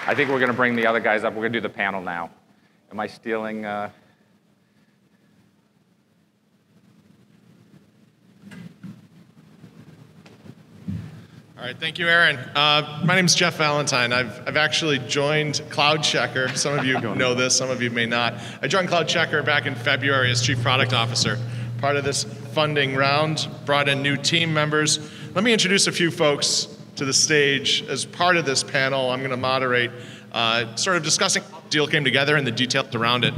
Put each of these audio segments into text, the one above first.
I think we're going to bring the other guys up. We're going to do the panel now. Am I stealing? All right, thank you, Aaron. My name is Jeff Valentine. I've actually joined CloudCheckr. Some of you know this, some of you may not. I joined CloudCheckr back in February as Chief Product Officer. Part of this funding round, brought in new team members. Let me introduce a few folks to the stage. As part of this panel, I'm going to moderate sort of discussing how the deal came together and the details around it.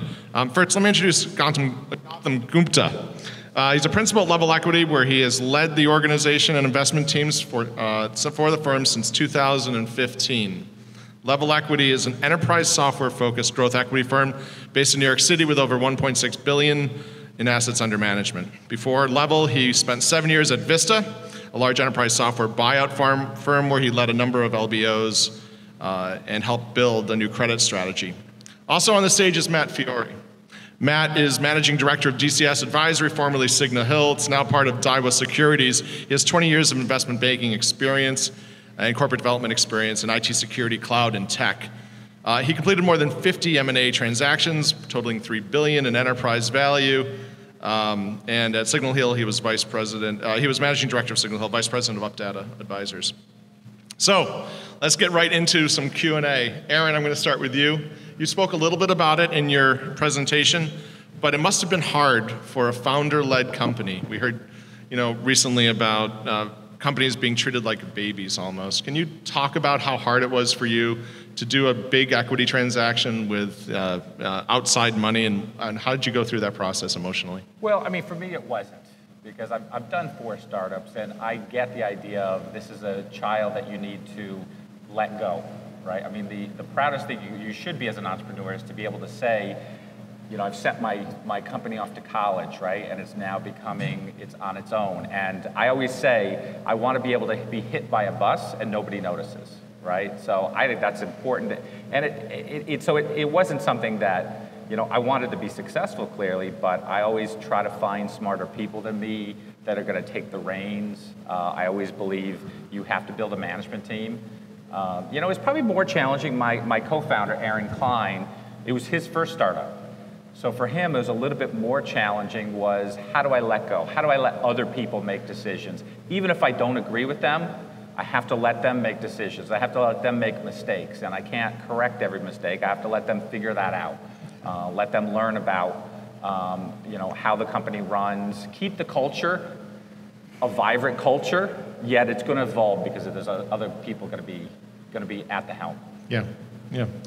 First, let me introduce Gautam Gupta. He's a principal at Level Equity, where he has led the organization and investment teams for the firm since 2015. Level Equity is an enterprise software-focused growth equity firm based in New York City with over $1.6 billion in assets under management. Before Level, he spent 7 years at Vista, a large enterprise software buyout firm where he led a number of LBOs and helped build a new credit strategy. Also on the stage is Matt Fiore. Matt is Managing Director of DCS Advisory, formerly Signal Hill. It's now part of Daiwa Securities. He has 20 years of investment banking experience and corporate development experience in IT security, cloud, and tech. He completed more than 50 M&A transactions, totaling $3 billion in enterprise value. And at Signal Hill, he was vice president. He was managing director of Signal Hill, vice president of Updata Advisors. So let's get right into some Q&A. Aaron, I'm going to start with you. You spoke a little bit about it in your presentation, but it must have been hard for a founder-led company. We heard, recently about companies being treated like babies almost. Can you talk about how hard it was for you to do a big equity transaction with outside money, and how did you go through that process emotionally? Well, I mean, for me, it wasn't, because I've done 4 startups, and I get the idea of this is a child that you need to let go, right? I mean, the proudest thing you should be as an entrepreneur is to be able to say, I've sent my company off to college, right? And it's now it's on its own. And I always say, I want to be able to be hit by a bus and nobody notices, right? So I think that's important. And it wasn't something that, I wanted to be successful, clearly, but I always try to find smarter people than me that are going to take the reins. I always believe you have to build a management team. It's probably more challenging. My co-founder, Aaron Klein, it was his first startup. So for him, it was a little bit more challenging was, how do I let go? How do I let other people make decisions? Even if I don't agree with them, I have to let them make decisions. I have to let them make mistakes, and I can't correct every mistake. I have to let them figure that out. Let them learn about, how the company runs. Keep the culture a vibrant culture, yet it's going to evolve because there's other people going to be at the helm. Yeah,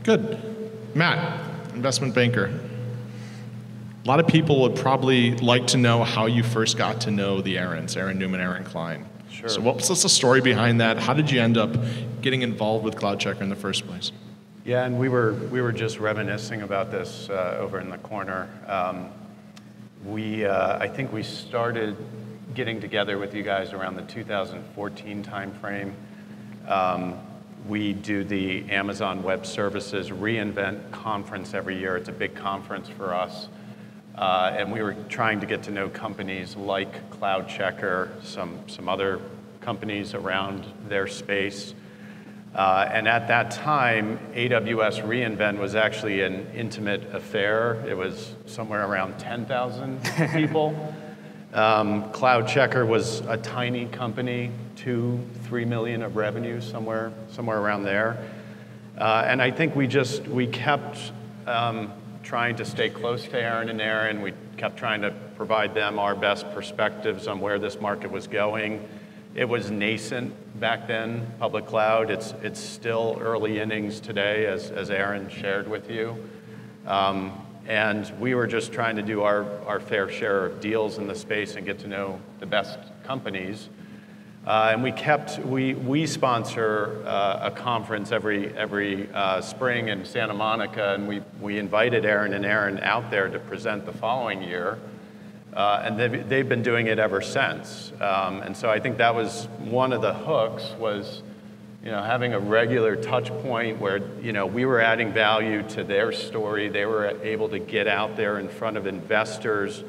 good. Matt, investment banker. A lot of people would probably like to know how you first got to know the Aarons, Aaron Newman, Aaron Klein. Sure. So what's the story behind that? How did you end up getting involved with CloudCheckr in the first place? Yeah, and we were just reminiscing about this over in the corner. I think we started getting together with you guys around the 2014 timeframe. We do the Amazon Web Services reInvent conference every year. It's a big conference for us. And we were trying to get to know companies like CloudCheckr, some other companies around their space. And at that time, AWS reInvent was actually an intimate affair. It was somewhere around 10,000 people. CloudCheckr was a tiny company, 2-3 million of revenue, somewhere around there. And I think we kept trying to stay close to Aaron and Aaron. We kept trying to provide them our best perspectives on where this market was going. It was nascent back then, public cloud. It's still early innings today, as Aaron shared with you. And we were just trying to do our fair share of deals in the space and get to know the best companies. And we sponsor a conference every spring in Santa Monica, and we invited Aaron and Aaron out there to present the following year. And they've been doing it ever since. And so I think that was one of the hooks, was having a regular touch point where we were adding value to their story. They were able to get out there in front of investors,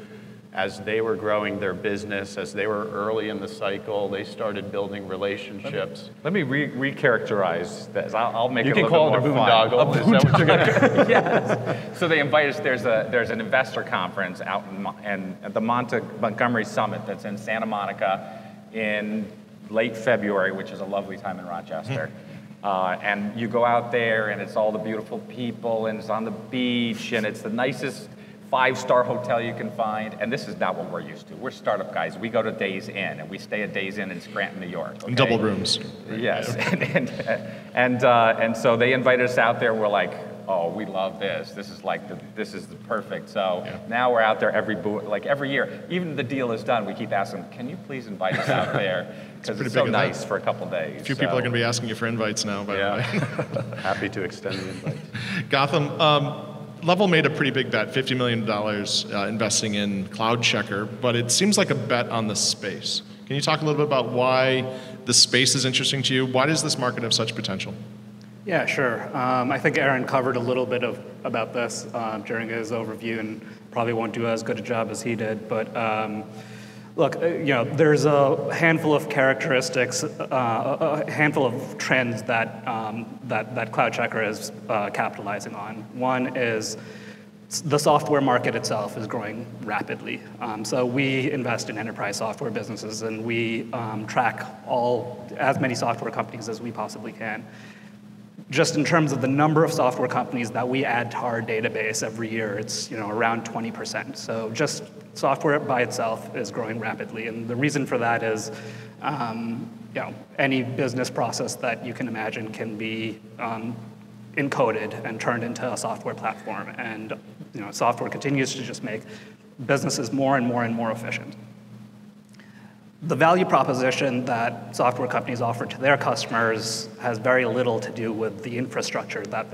As they were growing their business, as they were early in the cycle, they started building relationships. Let me re-characterize this. I'll make You it a can little call bit it a more fun. boondoggle. Is that what you're going to Yes. So they invite us. There's an investor conference out at the Montgomery Summit that's in Santa Monica in late February, which is a lovely time in Rochester. And you go out there, and it's all the beautiful people, and it's on the beach, and it's the nicest 5-star hotel you can find, and this is not what we're used to. We're startup guys. We go to Days Inn, and we stay at Days Inn in Scranton, New York. Okay? Double rooms. Yes, and so they invited us out there. We're like, oh, we love this. This is the perfect. So now we're out there every year. Even the deal is done, we keep asking, can you please invite us out there? Because it's so nice for a couple days. A few people are going to be asking you for invites now, by the way. Happy to extend the invite. Gautam, Level made a pretty big bet, $50 million investing in CloudCheckr, but it seems like a bet on the space. Can you talk a little bit about why the space is interesting to you? Why does this market have such potential? Yeah, sure. I think Aaron covered a little bit about this during his overview, and probably won't do as good a job as he did. But look, there's a handful of characteristics, a handful of trends that CloudCheckr is capitalizing on. One is the software market itself is growing rapidly. So we invest in enterprise software businesses, and we track as many software companies as we possibly can. Just in terms of the number of software companies that we add to our database every year, it's around 20%. So just software by itself is growing rapidly, and the reason for that is any business process that you can imagine can be encoded and turned into a software platform, and software continues to just make businesses more and more and more efficient. The value proposition that software companies offer to their customers has very little to do with the infrastructure that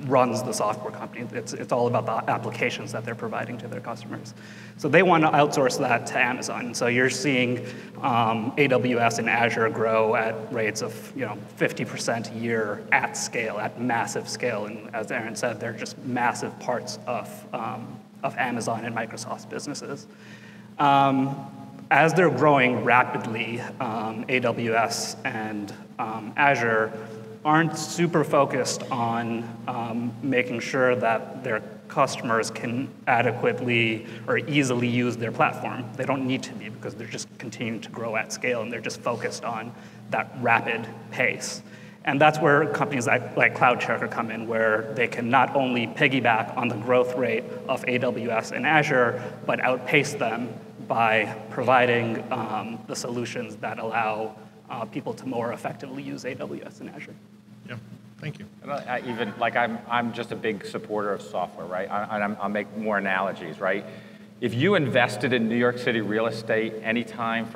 runs the software company. It's all about the applications that they're providing to their customers. So they want to outsource that to Amazon. So you're seeing AWS and Azure grow at rates of 50% a year at scale, at massive scale. And as Aaron said, they're just massive parts of Amazon and Microsoft's businesses. As they're growing rapidly, AWS and Azure aren't super focused on making sure that their customers can adequately or easily use their platform. They don't need to be, because they're just continuing to grow at scale, and they're just focused on that rapid pace. And that's where companies like CloudCheckr come in, where they can not only piggyback on the growth rate of AWS and Azure, but outpace them by providing the solutions that allow people to more effectively use AWS and Azure. Yeah, thank you. I'm just a big supporter of software, right? I'll make more analogies, right? If you invested in New York City real estate anytime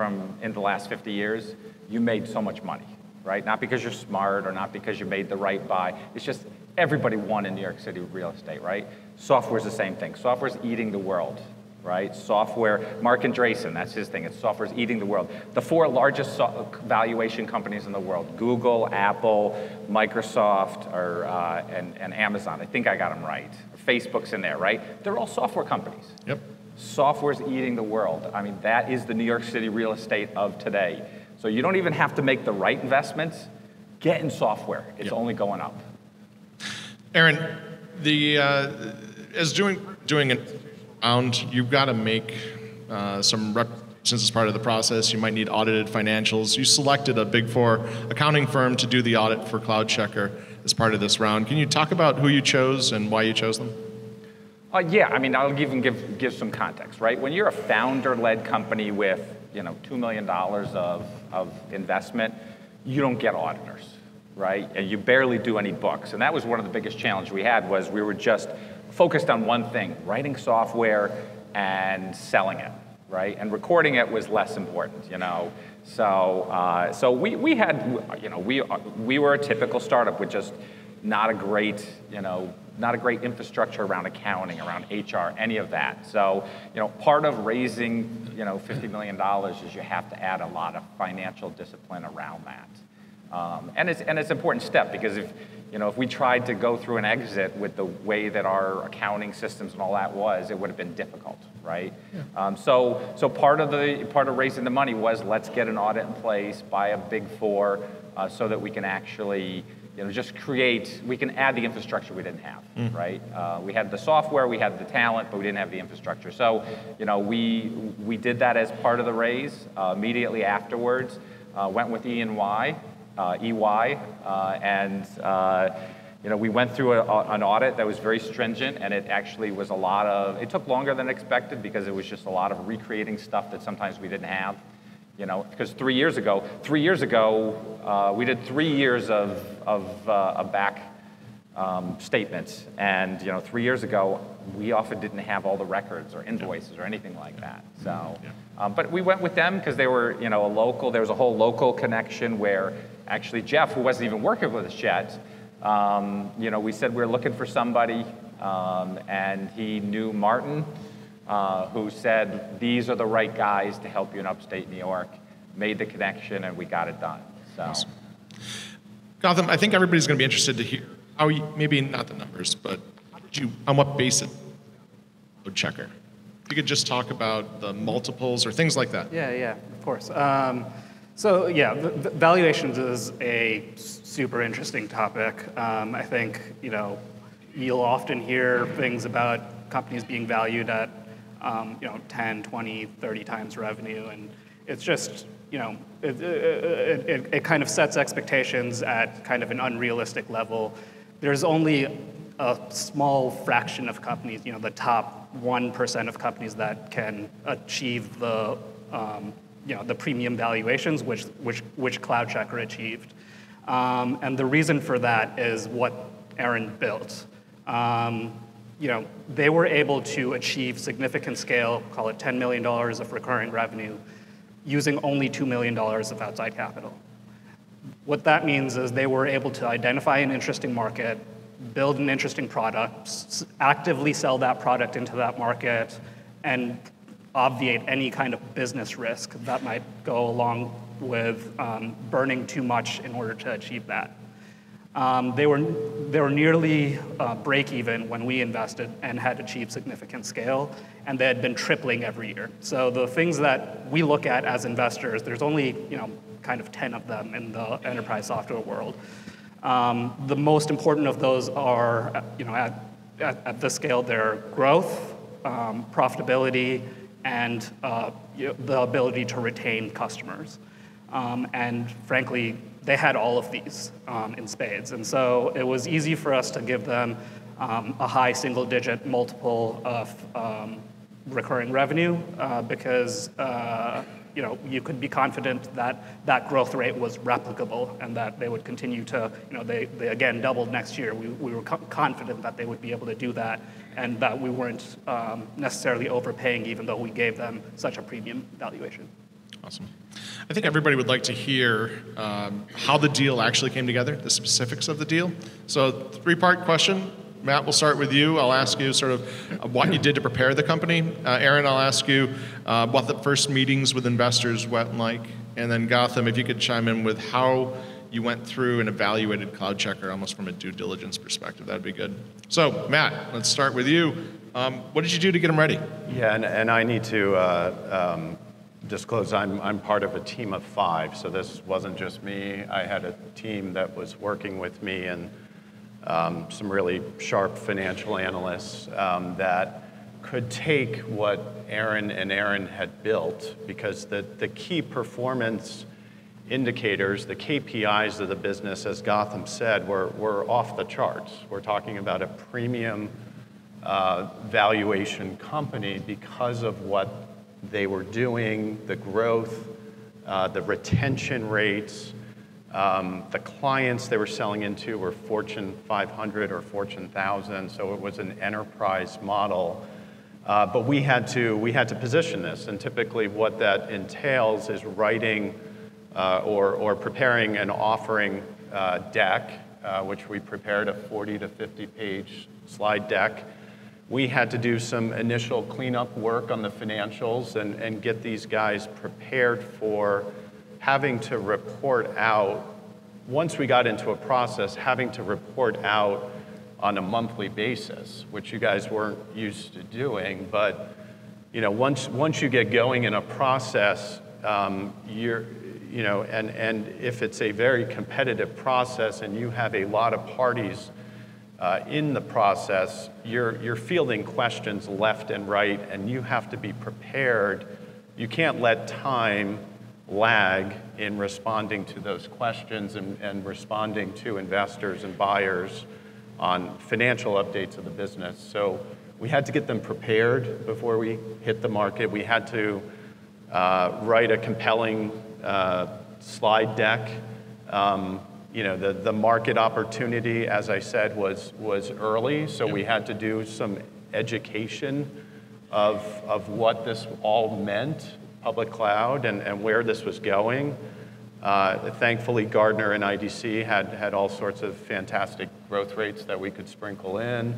in the last 50 years, you made so much money. Right? Not because you're smart or not because you made the right buy. It's just everybody won in New York City real estate, right? Software's the same thing. Software's eating the world, right? Software, Mark Andreessen, that's his thing. It's software's eating the world. The 4 largest valuation companies in the world, Google, Apple, Microsoft, and Amazon. I think I got them right. Facebook's in there, right? They're all software companies. Yep. Software's eating the world. I mean, that is the New York City real estate of today. So you don't even have to make the right investments. Get in software. It's only going up. Aaron, as doing it round, you've got to make some representations as part of the process. You might need audited financials. You selected a Big 4 accounting firm to do the audit for CloudCheckr as part of this round. Can you talk about who you chose and why you chose them? Yeah, I mean, I'll even give some context, right? When you're a founder-led company with $2 million of investment, you don't get auditors, right? And you barely do any books. And that was one of the biggest challenges we had, was we were just focused on one thing, writing software and selling it, right? And recording it was less important, So we had, we were a typical startup with just not a great infrastructure around accounting, around HR, any of that. So, part of raising, $50 million is you have to add a lot of financial discipline around that. And it's an important step because if we tried to go through an exit with the way that our accounting systems and all that was, it would have been difficult, right? Yeah. So part of raising the money was let's get an audit in place, buy a Big Four, so that we can actually we can add the infrastructure we didn't have, right? We had the software, we had the talent, but we didn't have the infrastructure. So we did that as part of the raise. Immediately afterwards, went with EY. We went through an audit that was very stringent, and it actually was it took longer than expected because it was just a lot of recreating stuff that sometimes we didn't have, because 3 years ago, we did 3 years of back statements, and 3 years ago, we often didn't have all the records or invoices or anything like that. So, but we went with them because they were, there was a whole local connection where actually Jeff, who wasn't even working with us yet, we said we were looking for somebody, and he knew Martin, who said, these are the right guys to help you in upstate New York, made the connection, and we got it done. So, awesome. Gautam, I think everybody's going to be interested to hear how maybe not the numbers, but on what basis CloudCheckr? If you could just talk about the multiples or things like that. Yeah, of course. So yeah, valuations is a super interesting topic. I think you'll often hear things about companies being valued at 10, 20, 30 times revenue, and it's just it kind of sets expectations at kind of an unrealistic level. There's only a small fraction of companies, the top 1% of companies that can achieve the the premium valuations which CloudCheckr achieved. And the reason for that is what Aaron built. They were able to achieve significant scale, call it $10 million of recurring revenue, using only $2 million of outside capital. What that means is they were able to identify an interesting market, build an interesting product, actively sell that product into that market, and obviate any kind of business risk that might go along with burning too much in order to achieve that. They were nearly break even when we invested and had achieved significant scale, and they had been tripling every year. So the things that we look at as investors, there's only kind of 10 of them in the enterprise software world. The most important of those are at this scale, their growth, profitability, and the ability to retain customers. And frankly, they had all of these in spades. And so it was easy for us to give them a high single-digit multiple of recurring revenue because you could be confident that that growth rate was replicable and that they would continue to, they again doubled next year. We were confident that they would be able to do that and that we weren't necessarily overpaying even though we gave them such a premium valuation. Awesome. I think everybody would like to hear how the deal actually came together, the specifics of the deal. So three-part question. Matt, we'll start with you. I'll ask you sort of what you did to prepare the company. Aaron, I'll ask you what the first meetings with investors went like. And then Gautam, if you could chime in with how you went through and evaluated CloudCheckr almost from a due diligence perspective. That'd be good. So Matt, let's start with you. What did you do to get them ready? Yeah, and I need to disclose I'm part of a team of 5, so this wasn't just me. I had a team that was working with me and some really sharp financial analysts that could take what Aaron had built, because the key performance indicators, the KPIs of the business, as Gautam said, were off the charts. We're talking about a premium valuation company because of what they were doing, the growth, the retention rates. The clients they were selling into were Fortune 500 or Fortune 1000, so it was an enterprise model. But we had to position this, and typically what that entails is writing or preparing an offering deck, which we prepared a 40 to 50 page slide deck. We had to do some initial cleanup work on the financials and get these guys prepared for having to report out once we got into a process, having to report out on a monthly basis, which you guys weren't used to doing, but once you get going in a process, and if it's a very competitive process and you have a lot of parties in the process, you're fielding questions left and right, and you have to be prepared. You can't let time lag in responding to those questions and responding to investors and buyers on financial updates of the business. So we had to get them prepared before we hit the market. We had to write a compelling slide deck. The market opportunity, as I said, was early, so we had to do some education of what this all meant, public cloud, and where this was going. Thankfully, Gartner and IDC had all sorts of fantastic growth rates that we could sprinkle in.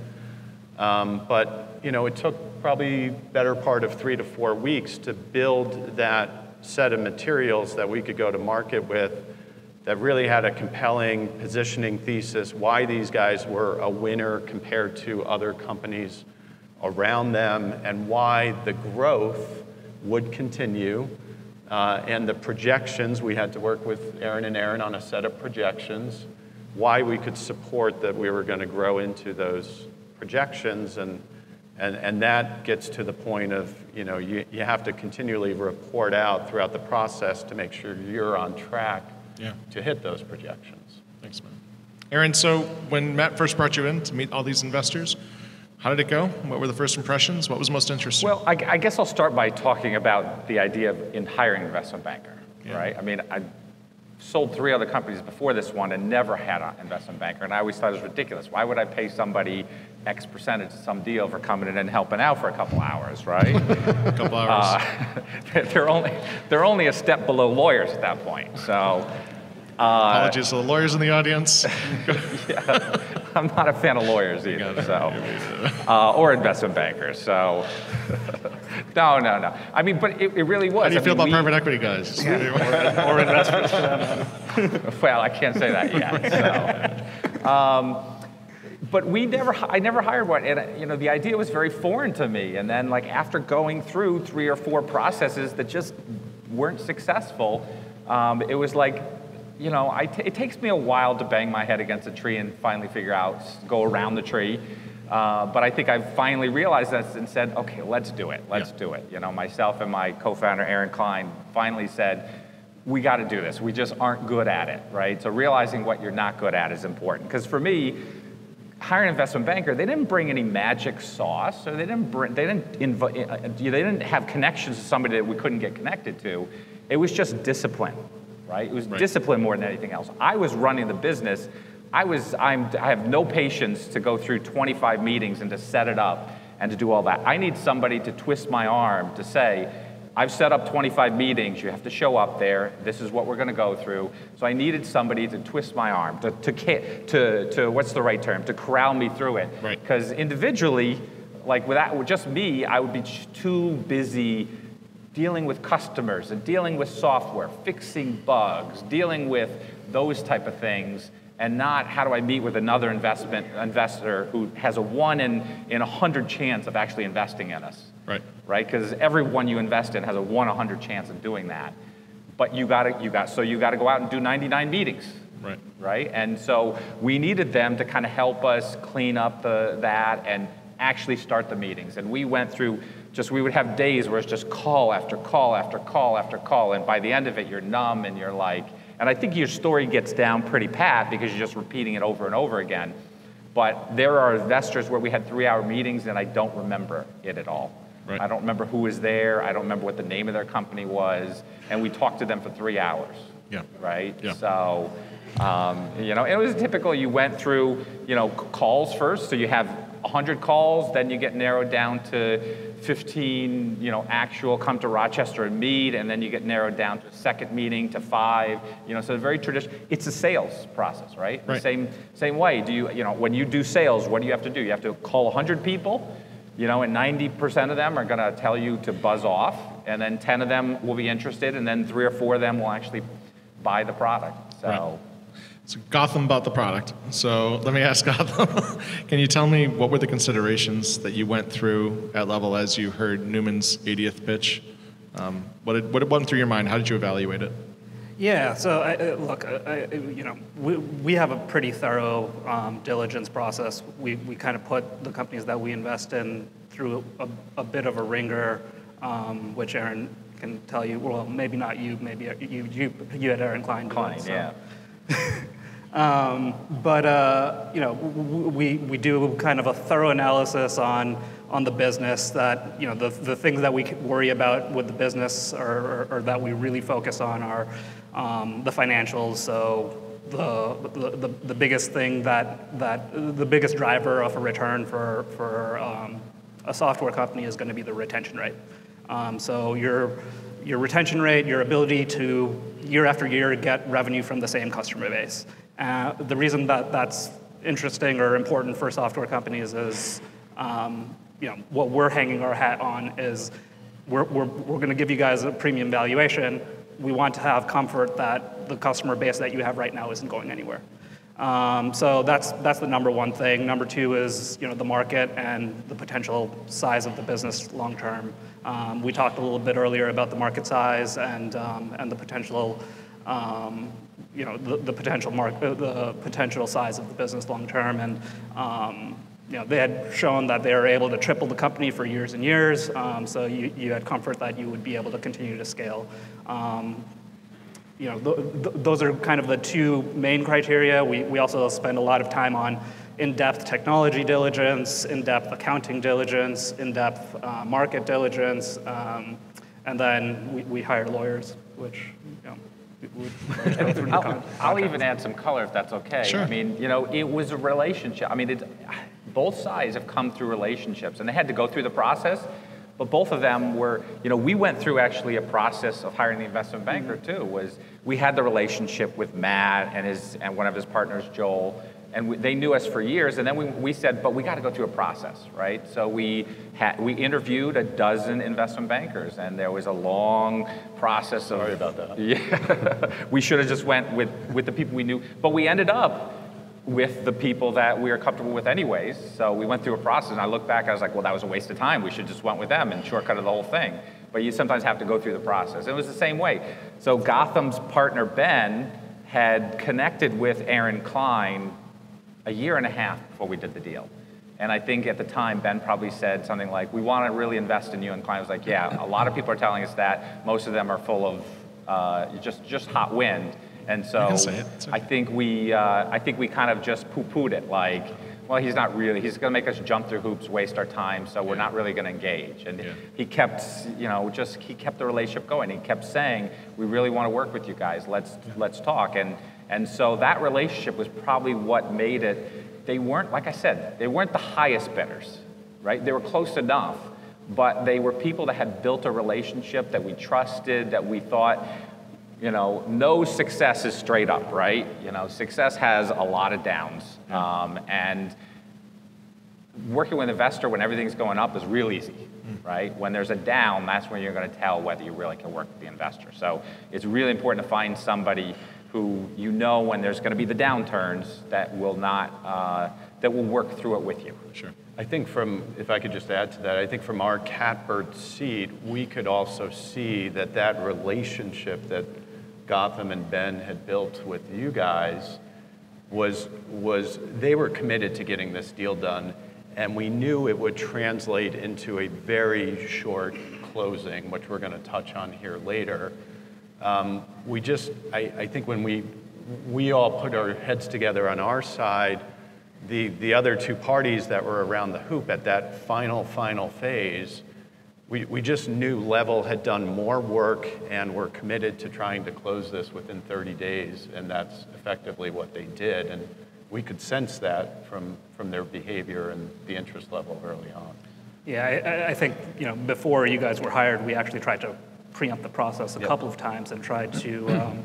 But it took probably better part of 3 to 4 weeks to build that set of materials that we could go to market with that really had a compelling positioning thesis, why these guys were a winner compared to other companies around them, and why the growth would continue. And the projections, we had to work with Aaron and Aaron on a set of projections, why we could support that we were going to grow into those projections. And that gets to the point of, you have to continually report out throughout the process to make sure you're on track to hit those projections. Thanks, man. Aaron, so when Matt first brought you in to meet all these investors, how did it go? What were the first impressions? What was most interesting? Well, I guess I'll start by talking about the idea of hiring an investment banker, right? I mean, I sold 3 other companies before this one and never had an investment banker, and I always thought it was ridiculous. Why would I pay somebody X percentage of some deal for coming in and helping out for a couple hours, right? A couple hours. They're only a step below lawyers at that point, so. Apologies to the lawyers in the audience. I'm not a fan of lawyers either, so, or investment bankers, so. No. I mean, but it really was. How do you feel about private equity guys? Or investors. Well, I can't say that yet. So. But I never hired one, and the idea was very foreign to me. And then, after going through 3 or 4 processes that just weren't successful, it was like, it takes me a while to bang my head against a tree and finally go around the tree. But I think I've finally realized that and said, okay, let's do it. Let's do it. Myself and my co-founder, Aaron Klein, finally said, we got to do this. We just aren't good at it, right? So realizing what you're not good at is important. Because for me, hiring an investment banker, they didn't bring any magic sauce, or they didn't have connections to somebody that we couldn't get connected to. It was just discipline, right? It was discipline more than anything else. I was running the business. I have no patience to go through 25 meetings and to set it up and to do all that. I need somebody to twist my arm to say, I've set up 25 meetings, you have to show up there, this is what we're gonna go through. So I needed somebody to twist my arm, to what's the right term, to corral me through it. Right. Because individually, with just me, I would be too busy dealing with customers and dealing with software, fixing bugs, dealing with those type of things, and not how do I meet with another investor who has a 1 in 100 chance of actually investing in us. Right? Because everyone you invest in has a 1 in 100 chance of doing that. But you got to go out and do 99 meetings. Right? And so we needed them to kind of help us clean up that and actually start the meetings. And we went through we would have days where it's just call after call after call after call, and by the end of it, you're numb and you're like, and I think your story gets down pretty pat because you're just repeating it over and over again. But there are investors where we had 3-hour meetings and I don't remember it at all. I don't remember who was there. I don't remember what the name of their company was. And we talked to them for 3 hours. Right? So, it was typical. You went through, calls first. So you have 100 calls, then you get narrowed down to 15, actual come to Rochester and meet, and then you get narrowed down to a second meeting to 5, so very traditional. It's a sales process, right? Same way. When you do sales, what do you have to do? You have to call 100 people, and 90% of them are going to tell you to buzz off, and then 10 of them will be interested, and then 3 or 4 of them will actually buy the product. So Gautam bought the product. So let me ask Gautam, can you tell me what were the considerations that you went through at Level as you heard Newman's 80th pitch? What went through your mind? How did you evaluate it? Yeah, so we have a pretty thorough diligence process. We kind of put the companies that we invest in through a bit of a ringer, which Aaron can tell you. Well, maybe not you. Maybe you had Aaron Klein do it. So. Yeah. We do kind of a thorough analysis on the business that, the things that we worry about with the business or that we really focus on are the financials. So the biggest thing that the biggest driver of a return for a software company is going to be the retention rate. So your retention rate, your ability to year after year get revenue from the same customer base. The reason that that's interesting or important for software companies is, what we're hanging our hat on is we're going to give you guys a premium valuation. We want to have comfort that the customer base that you have right now isn't going anywhere. So that's the number one thing. Number two is the market and the potential size of the business long term. We talked a little bit earlier about the market size and the potential. The potential size of the business long term, and they had shown that they were able to triple the company for years and years. So you had comfort that you would be able to continue to scale. Those are kind of the two main criteria. We also spend a lot of time on in-depth technology diligence, in-depth accounting diligence, in-depth market diligence, and then we hire lawyers, which. I'll even add some color if that's okay. Sure. I mean, it was a relationship. I mean, both sides have come through relationships, and they had to go through the process. But both of them were, we went through actually a process of hiring the investment banker too. We had the relationship with Matt and one of his partners, Joel, and they knew us for years. And then we said, but we got to go through a process, right? So we interviewed a dozen investment bankers, and there was a long process of. Sorry about that. Yeah, we should have just went with the people we knew, but we ended up with the people that we were comfortable with anyways. So we went through a process, and I look back, I was like, well, that was a waste of time. We should just went with them and shortcutted the whole thing. But you sometimes have to go through the process. It was the same way. So Gautam's partner, Ben, had connected with Aaron Klein a year and a half before we did the deal. And I think at the time, Ben probably said something like, we want to really invest in you. And Klein was like, yeah, a lot of people are telling us that. Most of them are full of just hot wind. And so I think we kind of just poo-pooed it, like, well, he's going to make us jump through hoops, waste our time, so we're not really going to engage. And he kept, he kept the relationship going. He kept saying, we really want to work with you guys. Let's talk. And so that relationship was probably what made it. They weren't, like I said, they weren't the highest bidders, right? They were close enough, but they were people that had built a relationship that we trusted, that we thought, no success is straight up, right? Success has a lot of downs. And working with an investor when everything's going up is real easy, right? When there's a down, that's when you're going to tell whether you really can work with the investor. So it's really important to find somebody who when there's going to be the downturns that will work through it with you. Sure. I think if I could just add to that, I think from our catbird seat, we could also see that relationship that Gautam and Ben had built with you guys was they were committed to getting this deal done, and we knew it would translate into a very short closing, which we're going to touch on here later. I think when we all put our heads together on our side, the other two parties that were around the hoop at that final phase, we just knew Level had done more work and were committed to trying to close this within 30 days, and that's effectively what they did. And we could sense that from their behavior and the interest level early on. Yeah, I think before you guys were hired, we actually tried to preempt the process a couple of times and tried to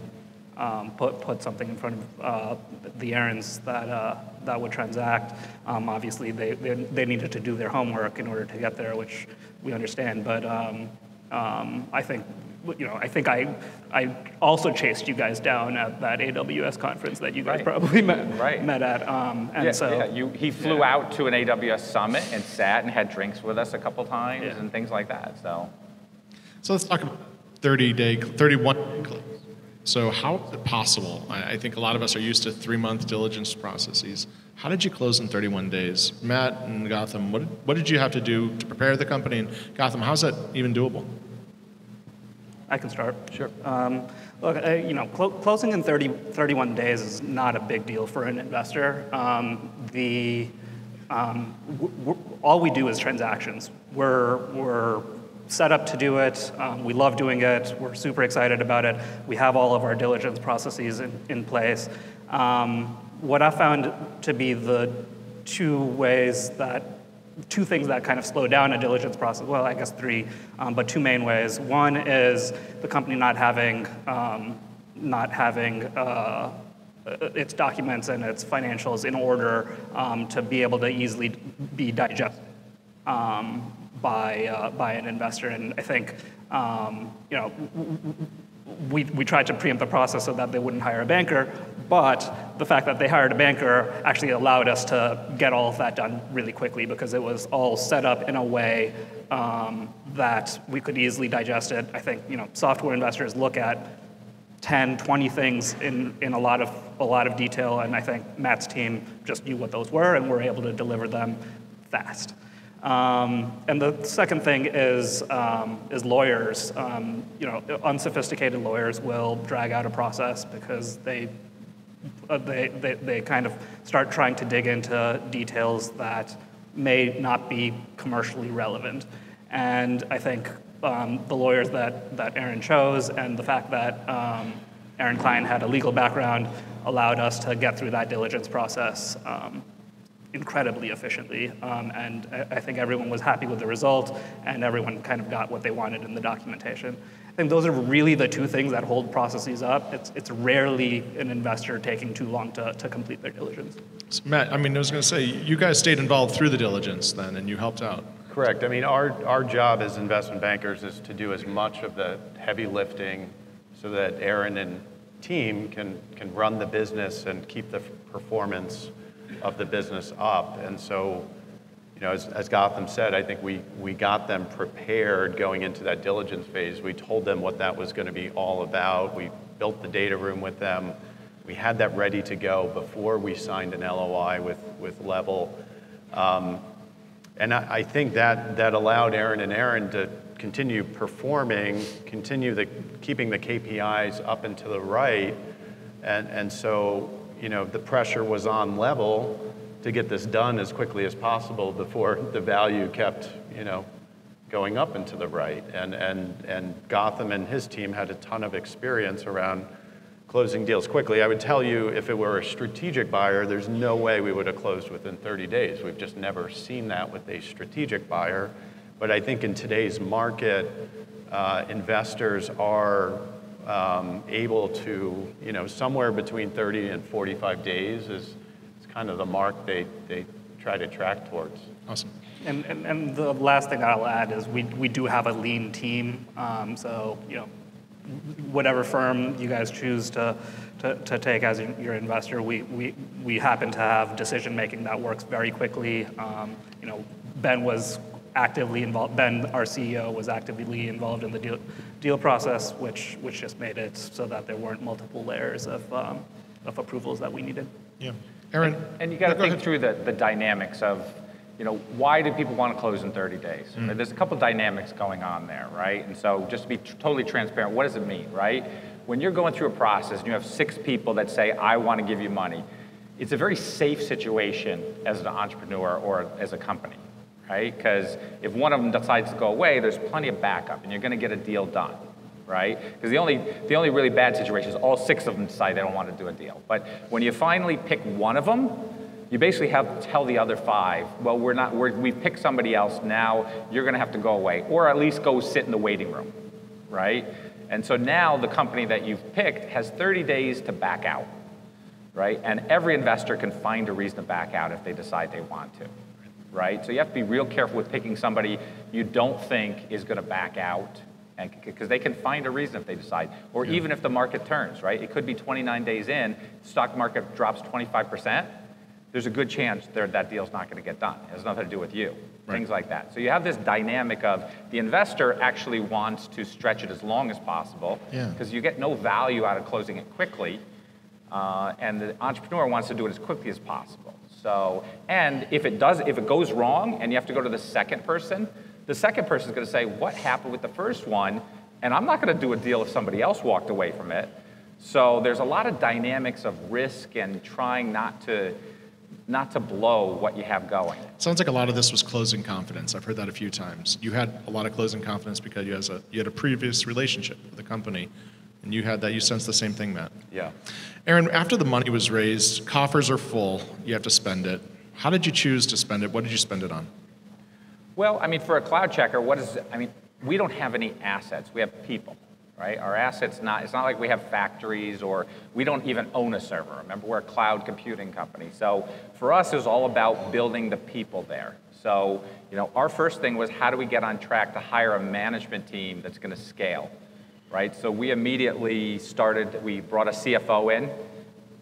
put something in front of the Aarons that would transact. Obviously, they needed to do their homework in order to get there, which we understand. But I think I think I also chased you guys down at that AWS conference that you guys probably met at. He flew out to an AWS summit and sat and had drinks with us a couple times and things like that. So let's talk about 31 close. So how is it possible? I think a lot of us are used to 3-month diligence processes. How did you close in 31 days? Matt and Gautam, what did you have to do to prepare the company? And Gautam, how's that even doable? I can start. Sure. Look, closing in 31 days is not a big deal for an investor. All we do is transactions. We're set up to do it. We love doing it. We're super excited about it. We have all of our diligence processes in place. What I found to be the two things that kind of slow down a diligence process, well, I guess 3, but 2 main ways. One is the company not having its documents and its financials in order to be able to easily be digested by an investor. And I think we tried to preempt the process so that they wouldn't hire a banker, but the fact that they hired a banker actually allowed us to get all of that done really quickly because it was all set up in a way that we could easily digest it. I think software investors look at 10, 20 things in a lot of detail, and I think Matt's team just knew what those were and were able to deliver them fast. And the second thing is lawyers. Unsophisticated lawyers will drag out a process because they kind of start trying to dig into details that may not be commercially relevant. And I think the lawyers that Aaron chose and the fact that Aaron Klein had a legal background allowed us to get through that diligence process incredibly efficiently, and I think everyone was happy with the result, and everyone kind of got what they wanted in the documentation. I think those are really the 2 things that hold processes up. It's rarely an investor taking too long to complete their diligence. So Matt, I was going to say, you guys stayed involved through the diligence then, and you helped out. Correct. Our job as investment bankers is to do as much of the heavy lifting so that Aaron and team can run the business and keep the performance of the business up. And so, as Gautam said, I think we got them prepared going into that diligence phase. We told them what that was going to be all about. We built the data room with them. We had that ready to go before we signed an LOI with Level. And I think that allowed Aaron to continue performing, keeping the KPIs up and to the right. And so, the pressure was on Level to get this done as quickly as possible before the value kept, going up and to the right. And Gautam and his team had a ton of experience around closing deals quickly. I would tell you, if it were a strategic buyer, there's no way we would have closed within 30 days. We've just never seen that with a strategic buyer. But I think in today's market, investors are able to, somewhere between 30 and 45 days is kind of the mark they try to track towards. Awesome. And the last thing I'll add is we do have a Lien Team. So, whatever firm you guys choose to take as your investor, we happen to have decision making that works very quickly. Ben was actively involved. Ben, our CEO, was actively involved in the deal process, which just made it so that there weren't multiple layers of approvals that we needed. Yeah, Aaron. And you got to think through the dynamics of, why do people want to close in 30 days? Right? There's a couple dynamics going on there, right? And so just to be totally transparent, what does it mean, right? When you're going through a process and you have 6 people that say, I want to give you money, it's a very safe situation as an entrepreneur or as a company, right? Because if one of them decides to go away, there's plenty of backup and you're going to get a deal done, right? Because the only really bad situation is all 6 of them decide they don't want to do a deal. But when you finally pick one of them, you basically have to tell the other 5, well, we picked somebody else, now you're going to have to go away, or at least go sit in the waiting room, right? And so now the company that you've picked has 30 days to back out, right? And every investor can find a reason to back out if they decide they want to, right? So you have to be real careful with picking somebody you don't think is going to back out and because they can find a reason if they decide, or even if the market turns, right? It could be 29 days in, stock market drops 25%. There's a good chance that deal's not going to get done. It has nothing to do with you, things like that. So you have this dynamic of the investor actually wants to stretch it as long as possible because you get no value out of closing it quickly, and the entrepreneur wants to do it as quickly as possible. So, and if it goes wrong and you have to go to the second person is going to say, what happened with the first one? And I'm not going to do a deal if somebody else walked away from it. So there's a lot of dynamics of risk and trying not to blow what you have going. Sounds like a lot of this was closing confidence. I've heard that a few times. You had a lot of closing confidence because you had a previous relationship with the company, and you had that. You sensed the same thing, Matt. Yeah. Aaron, after the money was raised, coffers are full. You have to spend it. How did you choose to spend it? What did you spend it on? Well, I mean, for a CloudCheckr, we don't have any assets. We have people. Right? Our assets it's not like we have factories or we don't even own a server. Remember, we're a cloud computing company. So for us, it was all about building the people there. So, our first thing was how do we get on track to hire a management team that's going to scale, right? So we immediately we brought a CFO in,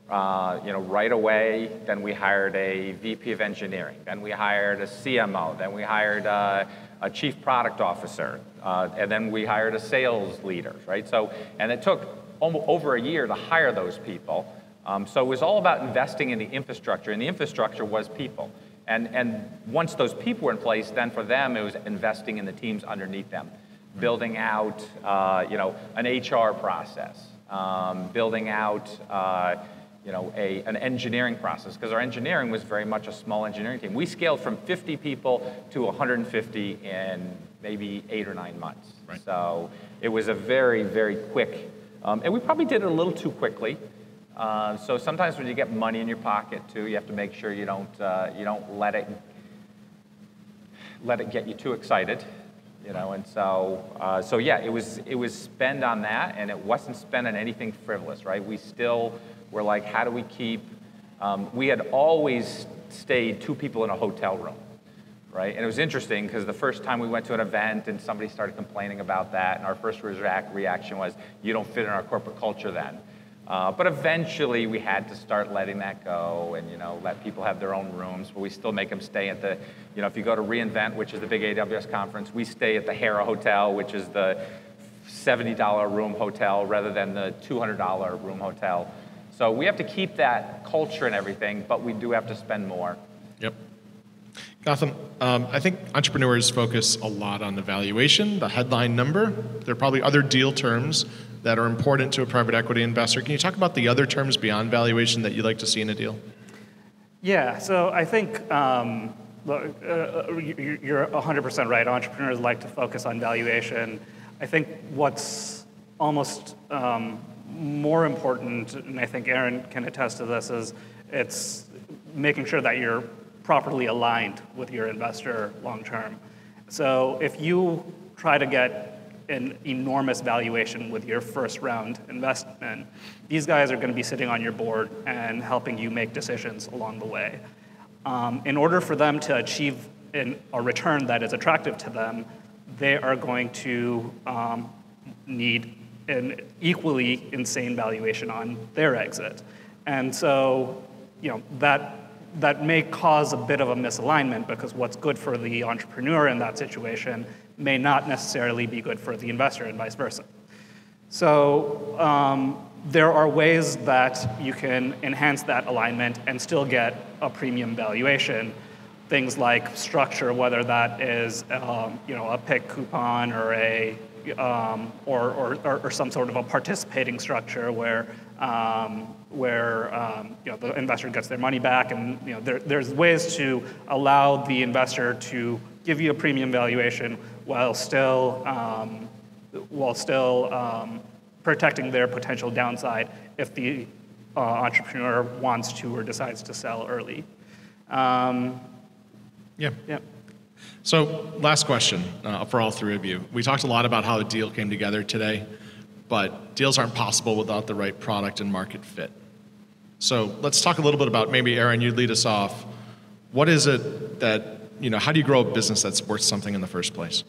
right away. Then we hired a VP of engineering. Then we hired a CMO. Then we hired a chief product officer. And then we hired a sales leader, right? So, and it took over a year to hire those people. So it was all about investing in the infrastructure, and the infrastructure was people. And once those people were in place, then for them it was investing in the teams underneath them, building out, an HR process, building out, an engineering process, because our engineering was very much a small engineering team. We scaled from 50 people to 150 in maybe 8 or 9 months. Right. So it was a very, very quick, and we probably did it a little too quickly. So sometimes when you get money in your pocket too, you have to make sure you don't let it get you too excited, And so yeah, it was spend on that, and it wasn't spent on anything frivolous, right? We still were like, how do we keep? We had always stayed 2 people in a hotel room. Right? And it was interesting because the first time we went to an event and somebody started complaining about that, and our first reaction was, you don't fit in our corporate culture then. But eventually we had to start letting that go and, let people have their own rooms, but we still make them stay at the, if you go to reInvent, which is the big AWS conference, we stay at the Hera Hotel, which is the $70 room hotel rather than the $200 room hotel. So we have to keep that culture and everything, but we do have to spend more. Yep. Gautam, I think entrepreneurs focus a lot on the valuation, the headline number. There are probably other deal terms that are important to a private equity investor. Can you talk about the other terms beyond valuation that you'd like to see in a deal? Yeah, so I think you're 100% right. Entrepreneurs like to focus on valuation. I think what's almost more important, and I think Aaron can attest to this, is it's making sure that you're properly aligned with your investor long term. So if you try to get an enormous valuation with your first round investment, these guys are going to be sitting on your board and helping you make decisions along the way. In order for them to achieve a return that is attractive to them, they are going to need an equally insane valuation on their exit. And so, that may cause a bit of a misalignment because what's good for the entrepreneur in that situation may not necessarily be good for the investor and vice versa. So there are ways that you can enhance that alignment and still get a premium valuation. Things like structure, whether that is a PIK coupon or or some sort of a participating structure where the investor gets their money back, and there's ways to allow the investor to give you a premium valuation while still protecting their potential downside if the entrepreneur wants to or decides to sell early. Yeah. So last question for all 3 of you. We talked a lot about how a deal came together today, but deals aren't possible without the right product and market fit. So let's talk a little bit about, maybe Aaron, you'd lead us off. What is it that, how do you grow a business that's worth something in the first place?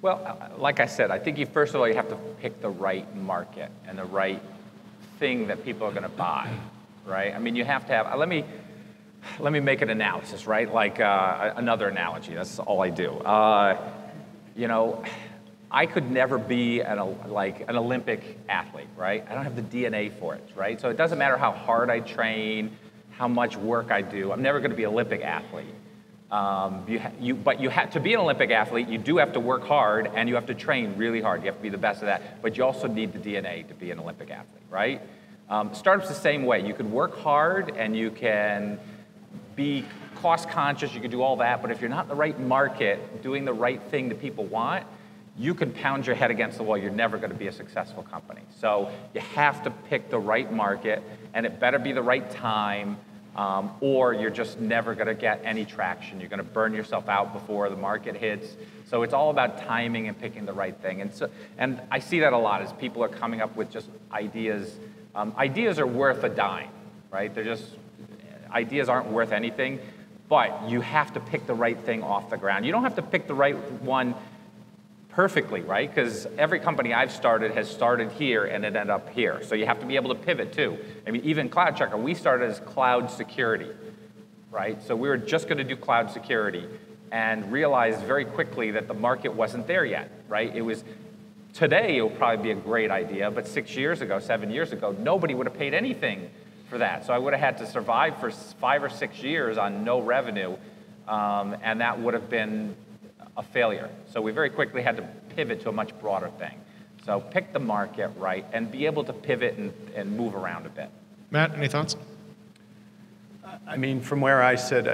Well, like I said, I think first of all, you have to pick the right market and the right thing that people are going to buy, right? I mean, you have to have, let me make an analysis, right? Like another analogy, that's all I do. You know, I could never be an Olympic athlete, right? I don't have the DNA for it, right? So it doesn't matter how hard I train, how much work I do, I'm never going to be an Olympic athlete. But you have to be an Olympic athlete, you do have to work hard and you have to train really hard. You have to be the best of that, but you also need the DNA to be an Olympic athlete, right? Startups the same way. You can work hard and you can be cost conscious, you can do all that, but if you're not in the right market, doing the right thing that people want, you can pound your head against the wall, you're never going to be a successful company. So you have to pick the right market, and it better be the right time, or you're just never going to get any traction. You're going to burn yourself out before the market hits. So it's all about timing and picking the right thing. And I see that a lot as people are coming up with just ideas. Ideas are worth a dime, right? Ideas aren't worth anything, but you have to pick the right thing off the ground. You don't have to pick the right one perfectly, right? Because every company I've started has started here and it ended up here. So you have to be able to pivot too. I mean, even CloudCheckr, we started as cloud security, right? So we were just going to do cloud security and realized very quickly that the market wasn't there yet, right? Today it would probably be a great idea, but 6 years ago, 7 years ago, nobody would have paid anything for that. So I would have had to survive for 5 or 6 years on no revenue, and that would have been a failure. So we very quickly had to pivot to a much broader thing. So pick the market right and be able to pivot and move around a bit. Matt, any thoughts? I mean, from where I sit,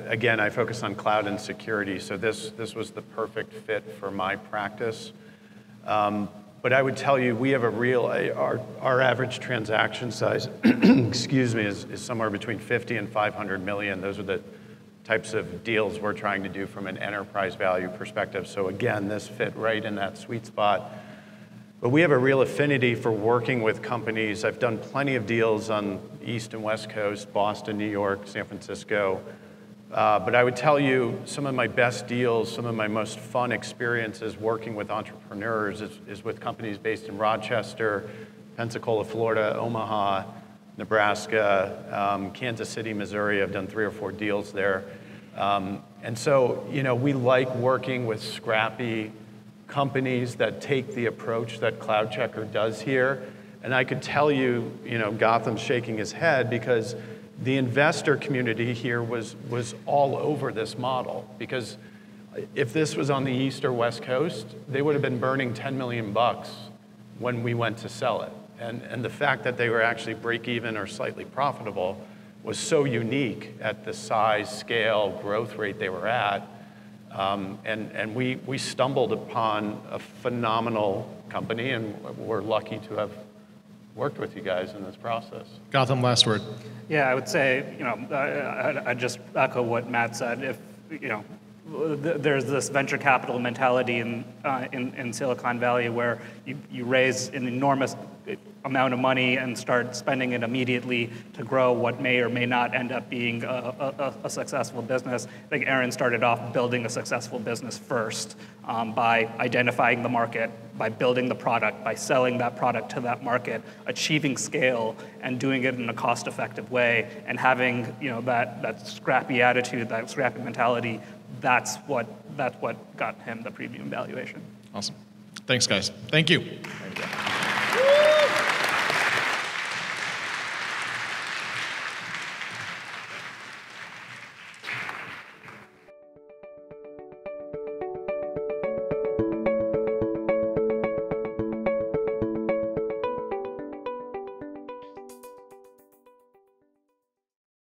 again, I focus on cloud and security, so this was the perfect fit for my practice. But I would tell you, we have our average transaction size, excuse me, is somewhere between 50 and 500 million. Those are the types of deals we're trying to do from an enterprise value perspective. So again, this fit right in that sweet spot. But we have a real affinity for working with companies. I've done plenty of deals on the East and West Coast, Boston, New York, San Francisco. But I would tell you, some of my best deals, some of my most fun experiences working with entrepreneurs is with companies based in Rochester, Pensacola, Florida, Omaha, Nebraska, Kansas City, Missouri. I've done 3 or 4 deals there. And so, you know, we like working with scrappy companies that take the approach that CloudCheckr does here. And I could tell you, you know, Gautam's shaking his head because the investor community here was all over this model. Because if this was on the East or West Coast, they would have been burning $10 million when we went to sell it. And the fact that they were actually break even or slightly profitable was so unique at the size, scale, growth rate they were at. And we stumbled upon a phenomenal company, and we're lucky to have worked with you guys in this process. Gautam, last word. Yeah, I would say, you know, I just echo what Matt said. If, you know, there's this venture capital mentality in Silicon Valley where you raise an enormous amount of money and start spending it immediately to grow what may or may not end up being a successful business. I think Aaron started off building a successful business first by identifying the market, by building the product, by selling that product to that market, achieving scale, and doing it in a cost-effective way, and having, you know, that scrappy attitude, that scrappy mentality. That's what got him the premium valuation. Awesome. Thanks, guys. Thank you.